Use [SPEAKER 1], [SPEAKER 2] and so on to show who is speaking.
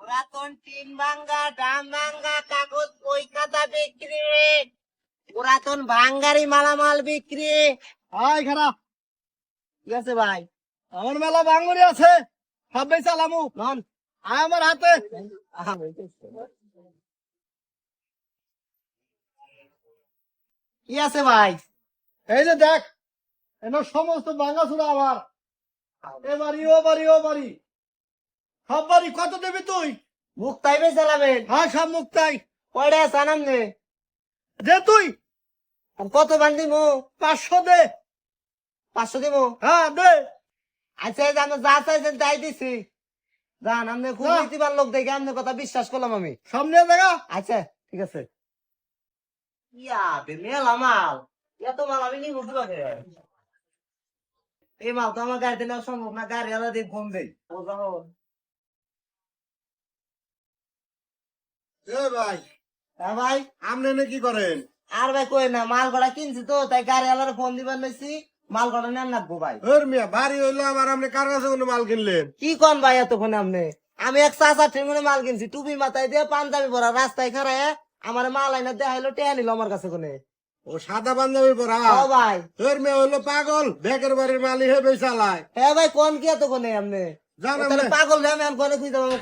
[SPEAKER 1] পুরাতন টিন ভাঙ্গা, ডাম ভাঙ্গা, কাগজ বই খাতা বিক্রি, পুরাতন ভাঙ্গারি মালামাল বিক্রি।
[SPEAKER 2] আয় খারাপ
[SPEAKER 1] ঠিক আছে ভাই,
[SPEAKER 2] আমার মেলা বাঙ্গুরি আছে সব বেচা লামু
[SPEAKER 1] নন।
[SPEAKER 2] আয় আমার হাতে।
[SPEAKER 1] কি আছে ভাই?
[SPEAKER 2] এই যে দেখ এর সমস্ত ভাঙ্গা চুরা আমার এ বাড়ি ও বাড়ি ও বাড়ি সব বাড়ি কত দেবি তুই?
[SPEAKER 1] মুক্তাই বেচালামেন?
[SPEAKER 2] হ্যাঁ সব মুক্তাই
[SPEAKER 1] কয়টা সানাম নে?
[SPEAKER 2] দে তুই
[SPEAKER 1] কত বান্ধি মো?
[SPEAKER 2] 500 দে।
[SPEAKER 1] 500 দিব?
[SPEAKER 2] হ্যাঁ দে।
[SPEAKER 1] আচ্ছা এই যে আপনি যা চাইছেন তাই দিছি। জান আপনি খুব
[SPEAKER 2] না।
[SPEAKER 1] নীতিবান লোক দেখে আপনার কথা বিশ্বাস করলাম আমি।
[SPEAKER 2] সামনে দেখা
[SPEAKER 1] আচ্ছা ঠিক আছে। ইয়া মেলা মাল, এত মাল আমি নিব কিভাবে? এই মাল তো আমার গাড়িতে নেওয়া সম্ভব না, গাড়ি আলাদা দিয়ে ফোন দেই।
[SPEAKER 2] এ ভাই
[SPEAKER 1] হ্যাঁ ভাই।
[SPEAKER 2] আপনি এনে কি করেন?
[SPEAKER 1] আর ভাই কই না, মাল গড়া কিনছি তো তাই গাড়ি আলাদা ফোন দিবার লইছি, মাল গড়া নেন রাখবো ভাই।
[SPEAKER 2] ওর মিয়া বাড়ি হইলো আমার, আপনি কার কাছে কোনো মাল কিনলেন?
[SPEAKER 1] কি কন ভাই এতক্ষণে আপনি? আমি এক চাচা ট্রেনে মাল কিনছি, টুপি মাথায় দিয়ে পাঞ্জাবি পরা, রাস্তায় খারায় আমার মাল আইনা দেখাইলো, টেয়া নিল আমার কাছে কোনে।
[SPEAKER 2] ও সাদা পাঞ্জাবি পরা?
[SPEAKER 1] ও ভাই।
[SPEAKER 2] ওর মেয়ে হইলো পাগল, বেকের বাড়ির মালি হে বেচালায়।
[SPEAKER 1] হ্যাঁ ভাই কোন কি এতক্ষণে আপনি?
[SPEAKER 2] জান
[SPEAKER 1] তাহলে
[SPEAKER 2] আপনি
[SPEAKER 1] পাগল রে, আমি আর কোনে খুঁজে পাবো?